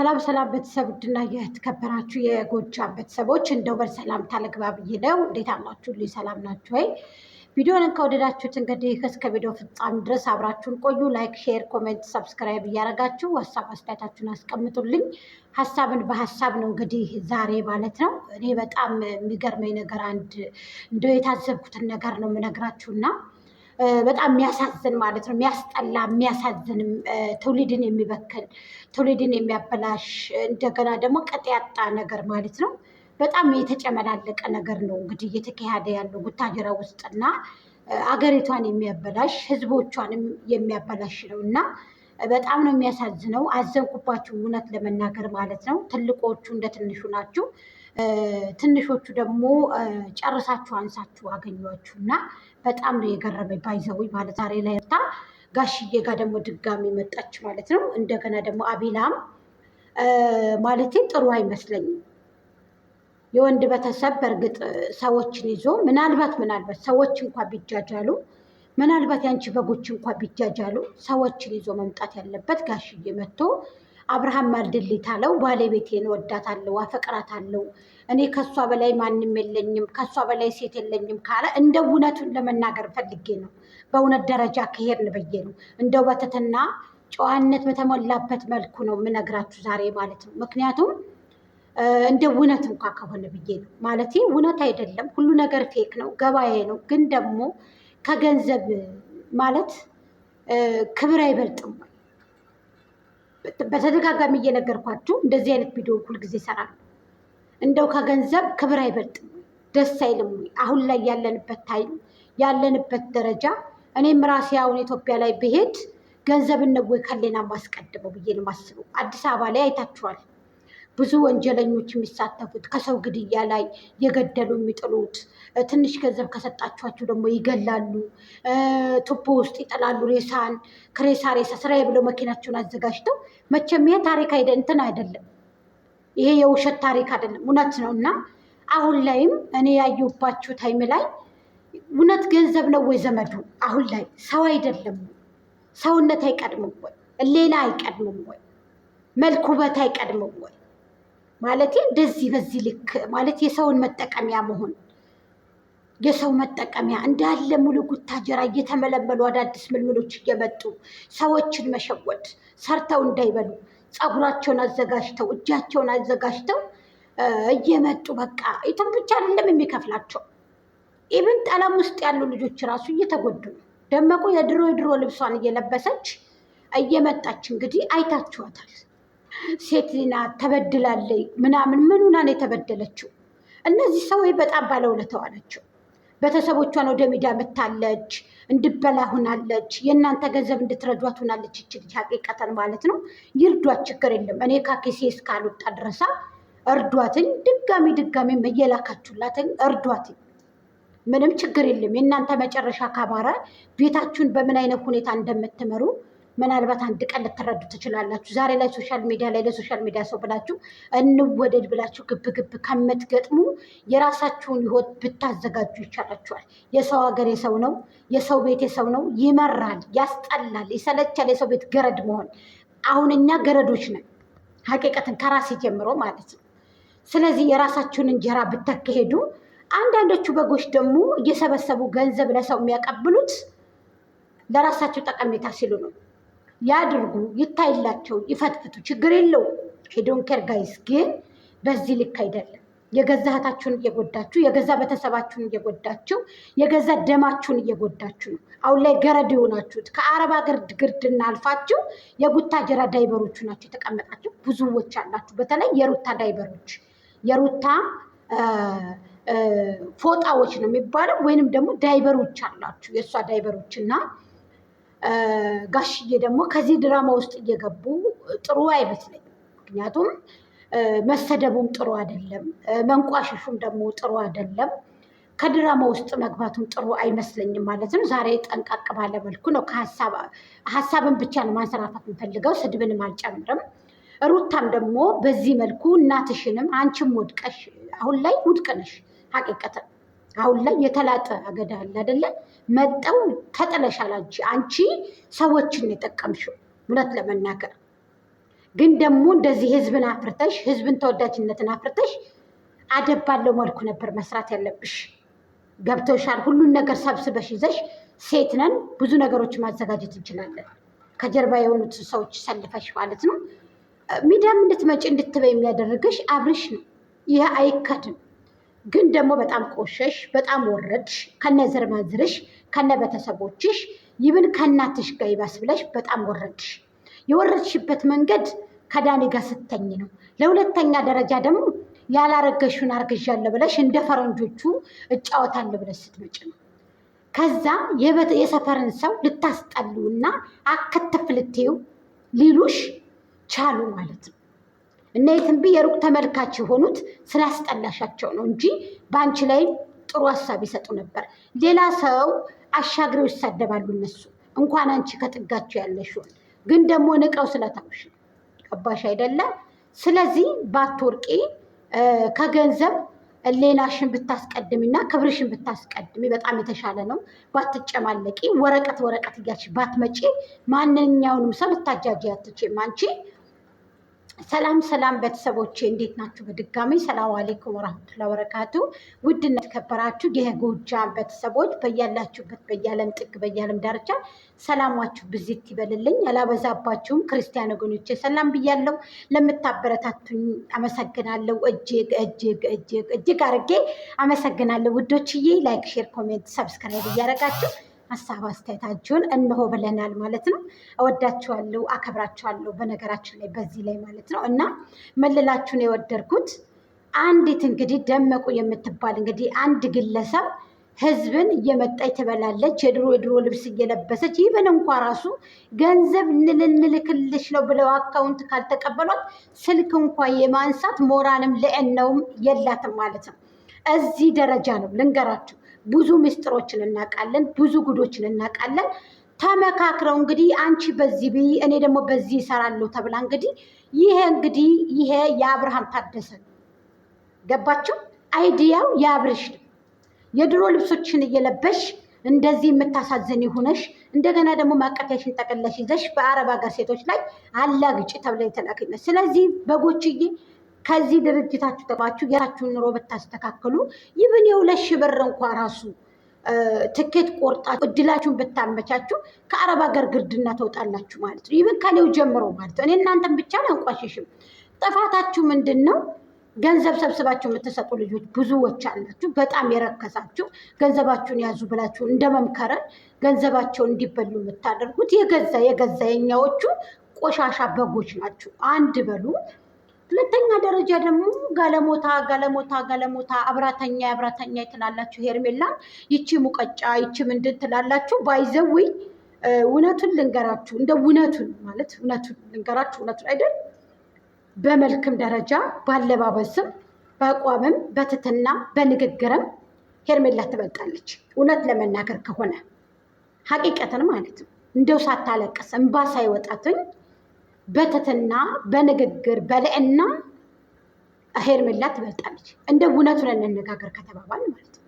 ሰላም ቤተሰብ ድና የተከበራችሁ የጎጃም ቤተሰቦች እንደው በሰላምታ ልግባ ብዬ ነው። እንዴት አላችሁ? ሰላም ናችሁ ወይ? ቪዲዮን ከወደዳችሁት እንግዲህ እስከ ቪዲዮ ፍጻሜ ድረስ አብራችሁን ቆዩ። ላይክ፣ ሼር፣ ኮሜንት፣ ሰብስክራይብ እያደረጋችሁ ሀሳብ አስተያየታችሁን አስቀምጡልኝ። ሀሳብን በሀሳብ ነው እንግዲህ ዛሬ ማለት ነው። እኔ በጣም የሚገርመኝ ነገር አንድ እንደው የታዘብኩትን ነገር ነው የምነግራችሁና በጣም የሚያሳዝን ማለት ነው። የሚያስጠላ የሚያሳዝንም ትውልድን የሚበክል ትውልድን የሚያበላሽ እንደገና ደግሞ ቅጥ ያጣ ነገር ማለት ነው። በጣም የተጨመላለቀ ነገር ነው እንግዲህ እየተካሄደ ያለው ቡታጅራ ውስጥና አገሪቷን የሚያበላሽ ህዝቦቿንም የሚያበላሽ ነው እና በጣም ነው የሚያሳዝነው። አዘንኩባችሁ እውነት ለመናገር ማለት ነው። ትልቆቹ እንደ ትንሹ ናችሁ፣ ትንሾቹ ደግሞ ጨርሳችሁ አንሳችሁ አገኟችሁ እና በጣም ነው የገረመኝ። ባይዘውኝ ማለት ዛሬ ላይ ታ ጋሽዬ ጋር ደግሞ ድጋሚ መጣች ማለት ነው። እንደገና ደግሞ አቢላም ማለቴ ጥሩ አይመስለኝም። የወንድ ቤተሰብ በእርግጥ ሰዎችን ይዞ ምናልባት ሰዎች እንኳ ቢጃጃሉ ምናልባት ያንቺ በጎች እንኳ ቢጃጃሉ ሰዎችን ይዞ መምጣት ያለበት ጋሽዬ መጥቶ አብርሃም ማልድልት አለው። ባለቤቴን ወዳታለሁ፣ አፈቅራታለሁ፣ እኔ ከሷ በላይ ማንም የለኝም፣ ከሷ በላይ ሴት የለኝም ካለ እንደ እውነቱን ለመናገር ፈልጌ ነው። በእውነት ደረጃ ከሄድን ብዬ ነው። እንደው በትትና ጨዋነት በተሞላበት መልኩ ነው የምነግራችሁ ዛሬ ማለት ነው። ምክንያቱም እንደ እውነት እንኳ ከሆነ ብዬ ነው ማለት እውነት አይደለም፣ ሁሉ ነገር ፌክ ነው፣ ገበያ ነው። ግን ደግሞ ከገንዘብ ማለት ክብር አይበልጥም። በተደጋጋሚ እየነገርኳችሁ እንደዚህ አይነት ቪዲዮ ሁልጊዜ እሰራለሁ። እንደው ከገንዘብ ክብር አይበልጥም? ደስ አይልም? አሁን ላይ ያለንበት ታይም ያለንበት ደረጃ እኔም ራሴ አሁን ኢትዮጵያ ላይ ብሄድ ገንዘብን ነው ወይ ከሌና ማስቀድመው ብዬ ነው የማስበው። አዲስ አበባ ላይ አይታችኋል። ብዙ ወንጀለኞች የሚሳተፉት ከሰው ግድያ ላይ የገደሉ የሚጥሉት፣ ትንሽ ገንዘብ ከሰጣችኋቸው ደግሞ ይገላሉ፣ ቱቦ ውስጥ ይጥላሉ ሬሳን። ከሬሳ ስራዬ ብለው መኪናቸውን አዘጋጅተው መቼም ይሄ ታሪክ እንትን አይደለም፣ ይሄ የውሸት ታሪክ አይደለም፣ እውነት ነው። እና አሁን ላይም እኔ ያየሁባችሁ ታይም ላይ እውነት ገንዘብ ነው ወይ ዘመዱ? አሁን ላይ ሰው አይደለም። ሰውነት አይቀድምም ወይ? ሌላ አይቀድምም ወይ? መልክ ውበት አይቀድምም ወይ? ማለት እንደዚህ በዚህ ልክ ማለት የሰውን መጠቀሚያ መሆን፣ የሰው መጠቀሚያ እንዳለ ሙሉ ጉታጀራ እየተመለመሉ አዳዲስ ምልምሎች እየመጡ ሰዎችን መሸወድ፣ ሰርተው እንዳይበሉ ፀጉራቸውን አዘጋጅተው እጃቸውን አዘጋጅተው እየመጡ በቃ ኢትዮጵያ ብቻ አይደለም የሚከፍላቸው። ኢብን ጠለም ውስጥ ያሉ ልጆች ራሱ እየተጎዱ ነው። ደመቁ የድሮ ልብሷን እየለበሰች እየመጣች እንግዲህ አይታችኋታል። ሴት ናት ተበድላለች ምናምን ምኑና ነው የተበደለችው? እነዚህ ሰዎች በጣም ባለውለታዋ ናቸው። ቤተሰቦቿን ወደ ሚዲያ መታለች፣ እንድበላ ሆናለች፣ የእናንተ ገንዘብ እንድትረዷት ሆናለች። ይችል ሀቂቀተን ማለት ነው። ይርዷት፣ ችግር የለም። እኔ ካኬሴ እስካልወጣ ድረሳ እርዷትኝ። ድጋሚ እየላካችሁላትኝ እርዷትኝ። ምንም ችግር የለም። የእናንተ መጨረሻ ካማረ ቤታችሁን በምን አይነት ሁኔታ እንደምትመሩ ምናልባት አንድ ቀን ልትረዱ ትችላላችሁ። ዛሬ ላይ ሶሻል ሚዲያ ላይ ለሶሻል ሚዲያ ሰው ብላችሁ እንወደድ ብላችሁ ግብ ከምትገጥሙ የራሳችሁን ህይወት ብታዘጋጁ ይቻላችኋል። የሰው ሀገር የሰው ነው፣ የሰው ቤት የሰው ነው። ይመራል፣ ያስጠላል፣ ይሰለቻል የሰው ቤት ገረድ መሆን። አሁን እኛ ገረዶች ነን ሀቂቀትን ከራሴ ጀምሮ ማለት ነው። ስለዚህ የራሳችሁን እንጀራ ብታካሄዱ። አንዳንዶቹ በጎች ደግሞ እየሰበሰቡ ገንዘብ ለሰው የሚያቀብሉት ለራሳቸው ጠቀሜታ ሲሉ ነው። ያድርጉ፣ ይታይላቸው፣ ይፈትፍቱ፣ ችግር የለው። ሄዶን ኬር ጋይስ። ግን በዚህ ልክ አይደለም። የገዛ እህታችሁን እየጎዳችሁ፣ የገዛ ቤተሰባችሁን እየጎዳችሁ፣ የገዛ ደማችሁን እየጎዳችሁ ነው። አሁን ላይ ገረድ የሆናችሁት ከአረብ ሀገር ግርድና አልፋችሁ የቡታጀራ ዳይበሮቹ ናቸው የተቀመጣችሁ። ብዙዎች አላችሁ። በተለይ የሩታ ዳይበሮች፣ የሩታ ፎጣዎች ነው የሚባለው፣ ወይንም ደግሞ ዳይበሮች አላችሁ፣ የእሷ ዳይበሮች እና ጋሽዬ ደግሞ ከዚህ ድራማ ውስጥ እየገቡ ጥሩ አይመስለኝም። ምክንያቱም መሰደቡም ጥሩ አይደለም፣ መንቋሽሹም ደግሞ ጥሩ አይደለም። ከድራማ ውስጥ መግባቱም ጥሩ አይመስለኝም ማለት ነው። ዛሬ ጠንቀቅ ባለ መልኩ ነው ሀሳብን ብቻ ነው ማንሰራፋት የምፈልገው፣ ስድብንም አልጨምርም። ሩታም ደግሞ በዚህ መልኩ እናትሽንም አንቺም ወድቀሽ አሁን ላይ ውድቅ ነሽ ሀቂቀትን አሁን ላይ የተላጠ አገዳ አለ አይደለ? መጠው ተጠለሻል። አንቺ ሰዎችን የጠቀምሽው እውነት ለመናገር ግን ደግሞ እንደዚህ ህዝብን አፍርተሽ ህዝብን ተወዳጅነትን አፍርተሽ አደብ ባለው መልኩ ነበር መስራት ያለብሽ። ገብቶሻል? ሁሉን ነገር ሰብስበሽ ይዘሽ ሴት ነን ብዙ ነገሮች ማዘጋጀት እንችላለን። ከጀርባ የሆኑት ሰዎች ሰልፈሽ ማለት ነው። ሚዲያም እንድትመጪ እንድትበይ የሚያደርግሽ አብርሽ ነው። ይህ አይካድም። ግን ደግሞ በጣም ቆሸሽ፣ በጣም ወረድሽ፣ ከነ ዘር ማንዝርሽ፣ ከነ ቤተሰቦችሽ፣ ይብን ከእናትሽ ጋር ይባስ ብለሽ በጣም ወረድሽ። የወረድሽበት መንገድ ከዳኒ ጋር ስተኝ ነው። ለሁለተኛ ደረጃ ደግሞ ያላረገሽውን አርግዣለሁ ብለሽ እንደ ፈረንጆቹ እጫወታለሁ ብለሽ ስትመጭ ነው። ከዛ የሰፈርን ሰው ልታስጠሉ እና አከተፍ ልትዩ ሊሉሽ ቻሉ ማለት ነው። እና የትንቢ የሩቅ ተመልካች የሆኑት ስላስጠላሻቸው ነው እንጂ በአንቺ ላይ ጥሩ ሀሳብ ይሰጡ ነበር። ሌላ ሰው አሻግረው ይሳደባሉ እነሱ እንኳን አንቺ ከጥጋቸው ያለሽውን ግን ደግሞ ንቀው ስለታውሽ ገባሽ አይደለም? ስለዚህ ባትወርቂ ከገንዘብ ሌላሽን ብታስቀድሚ እና ክብርሽን ብታስቀድሚ በጣም የተሻለ ነው። ባትጨማለቂ ወረቀት እያልሽ ባትመጪ ማንኛውንም ሰው ልታጃጅ አትችይም አንቺ። ሰላም ቤተሰቦቼ እንዴት ናችሁ? በድጋሚ ሰላም አለይኩም ወራህመቱላሂ ወበረካቱ። ውድና የተከበራችሁ የጎጃም ቤተሰቦች በያላችሁበት በያለም ጥግ በያለም ዳርቻ ሰላማችሁ ብዝት ይበልልኝ። ያላበዛባችሁም ክርስቲያን ወገኖቼ ሰላም ብያለሁ። ለምታበረታቱኝ አመሰግናለሁ። እጅግ አድርጌ አመሰግናለሁ ውዶችዬ። ላይክ፣ ሼር፣ ኮሜንት፣ ሰብስክራይብ እያደረጋችሁ ሀሳብ አስተያየታችሁን እንሆ ብለናል ማለት ነው። እወዳችኋለሁ፣ አከብራችኋለሁ። በነገራችን ላይ በዚህ ላይ ማለት ነው እና መልላችሁን የወደድኩት አንዲት እንግዲህ ደመቁ የምትባል እንግዲህ አንድ ግለሰብ ህዝብን እየመጣች ትበላለች። የድሮ ልብስ እየለበሰች ይብን እንኳ ራሱ ገንዘብ ልልክልሽ ነው ብለው አካውንት ካልተቀበሏት ስልክ እንኳ የማንሳት ሞራልም ልዕናውም የላትም ማለት ነው። እዚህ ደረጃ ነው ልንገራችሁ። ብዙ ምስጢሮችን እናውቃለን፣ ብዙ ጉዶችን እናውቃለን። ተመካክረው እንግዲህ አንቺ በዚህ ብይ እኔ ደግሞ በዚህ ይሰራለሁ ተብላ እንግዲህ ይሄ የአብርሃም ታደሰ ነው። ገባችሁ? አይዲያው የአብርሽ ነው። የድሮ ልብሶችን እየለበሽ እንደዚህ የምታሳዝን ይሁነሽ እንደገና ደግሞ ማቀፊያሽን ጠቅለሽ ይዘሽ በአረብ ሀገር ሴቶች ላይ አላግጭ ተብላ የተላከች። ስለዚህ በጎችዬ ከዚህ ድርጅታችሁ ተባችሁ የራችሁን ኑሮ ብታስተካከሉ ይብን የሁለት ሺህ ብር እንኳ ራሱ ትኬት ቆርጣ እድላችሁን ብታመቻችሁ ከአረብ ሀገር ግርድና ተውጣላችሁ ማለት ነው። ይብን ከኔው ጀምሮ ማለት ነው። እኔ እናንተን ብቻ አንቋሽሽም። ጥፋታችሁ ምንድን ነው? ገንዘብ ሰብስባችሁ የምትሰጡ ልጆች ብዙዎች አላችሁ። በጣም የረከሳችሁ ገንዘባችሁን ያዙ ብላችሁ እንደመምከረን ገንዘባቸው እንዲበሉ የምታደርጉት የገዛ የኛዎቹ ቆሻሻ በጎች ናችሁ። አንድ በሉ። ሁለተኛ ደረጃ ደግሞ ጋለሞታ አብራተኛ ትላላችሁ። ሄርሜላን ይቺ ሙቀጫ ይቺ ምንድን ትላላችሁ። ባይዘዊ እውነቱን ልንገራችሁ፣ እንደ እውነቱን ልንገራችሁ፣ እውነቱን አይደል? በመልክም ደረጃ ባለባበስም በአቋምም በትትና በንግግርም ሄርሜላ ትበልጣለች። እውነት ለመናገር ከሆነ ሀቂቀትን ማለት ነው። እንደው ሳታለቅስ እንባ ሳይወጣትኝ በትትና በንግግር በልዕና ሄርሜላ ትበልጣለች። እንደ እውነቱን እንነጋገር ከተባባል ማለት ነው።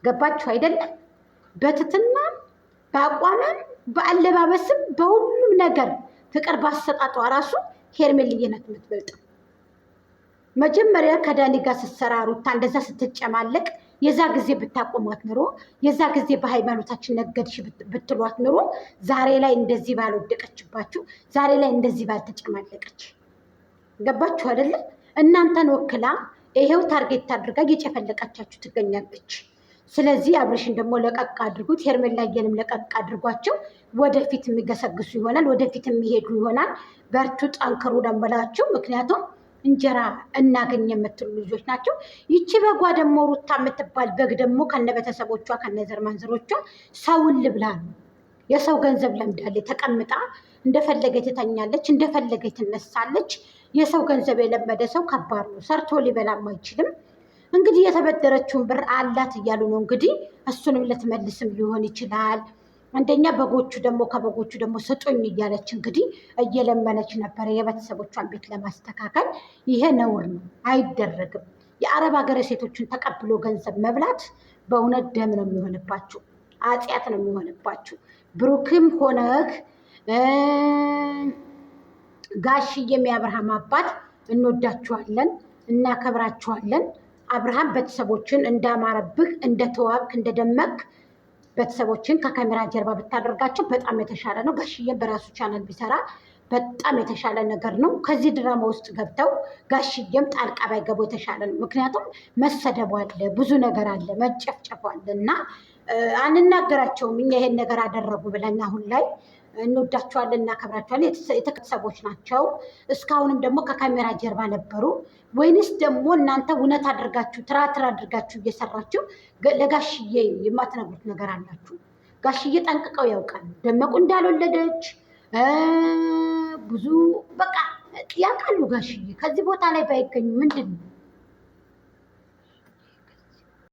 ገባችሁ አይደለም? በትትና በአቋምም በአለባበስም በሁሉም ነገር ፍቅር ባሰጣጧ ራሱ ሄርሜልዬ ናት የምትበልጠው። መጀመሪያ ከዳኒ ጋር ስትሰራ ሩታ እንደዛ ስትጨማለቅ የዛ ጊዜ ብታቆሟት ኑሮ፣ የዛ ጊዜ በሃይማኖታችን ነገድሽ ብትሏት ኑሮ ዛሬ ላይ እንደዚህ ባልወደቀችባችሁ፣ ዛሬ ላይ እንደዚህ ባልተጨማለቀች። ገባችሁ አይደለም? እናንተን ወክላ ይሄው ታርጌት አድርጋ እየጨፈለቃቻችሁ ትገኛለች። ስለዚህ አብርሽን ደግሞ ለቀቅ አድርጉት፣ ሄርሜላዬንም ለቀቅ አድርጓቸው። ወደፊት የሚገሰግሱ ይሆናል፣ ወደፊት የሚሄዱ ይሆናል። በርቱ፣ ጠንክሩ ደንበላችሁ። ምክንያቱም እንጀራ እናገኝ የምትሉ ልጆች ናቸው። ይቺ በጓ ደግሞ ሩታ የምትባል በግ ደግሞ ከነ ቤተሰቦቿ ከነ ዘር ማንዘሮቿ ሰውን ልብላ ነው። የሰው ገንዘብ ለምዳለች። ተቀምጣ እንደፈለገች ትተኛለች፣ እንደፈለገች ትነሳለች። የሰው ገንዘብ የለመደ ሰው ከባድ ነው። ሰርቶ ሊበላም አይችልም። እንግዲህ የተበደረችውን ብር አላት እያሉ ነው። እንግዲህ እሱንም ልትመልስም ሊሆን ይችላል። አንደኛ በጎቹ ደግሞ ከበጎቹ ደግሞ ስጡኝ እያለች እንግዲህ እየለመነች ነበረ የቤተሰቦቿን ቤት ለማስተካከል። ይሄ ነውር ነው፣ አይደረግም። የአረብ ሀገር ሴቶችን ተቀብሎ ገንዘብ መብላት በእውነት ደም ነው የሚሆንባችሁ፣ አጽያት ነው የሚሆንባችሁ። ብሩክም ሆነህ ጋሽዬም የአብርሃም አባት እንወዳችኋለን፣ እናከብራችኋለን። አብርሃም ቤተሰቦችን እንዳማረብህ፣ እንደተዋብክ፣ እንደደመቅ ቤተሰቦችን ከካሜራ ጀርባ ብታደርጋቸው በጣም የተሻለ ነው። ጋሽዬም በራሱ ቻናል ቢሰራ በጣም የተሻለ ነገር ነው። ከዚህ ድራማ ውስጥ ገብተው ጋሽዬም ጣልቃ ባይገቡ የተሻለ ነው። ምክንያቱም መሰደቡ አለ፣ ብዙ ነገር አለ፣ መጨፍጨፉ አለ እና አንናገራቸውም እኛ ይሄን ነገር አደረጉ ብለን አሁን ላይ እንወዳቸዋለን፣ እናከብራቸዋለን። የተከተሰቦች ናቸው። እስካሁንም ደግሞ ከካሜራ ጀርባ ነበሩ ወይንስ ደግሞ እናንተ እውነት አድርጋችሁ ትራትር አድርጋችሁ እየሰራችሁ ለጋሽዬ የማትነግሩት ነገር አላችሁ? ጋሽዬ ጠንቅቀው ያውቃሉ ደመቁ እንዳልወለደች ብዙ በቃ ያውቃሉ። ጋሽዬ ከዚህ ቦታ ላይ ባይገኙ ምንድን ነው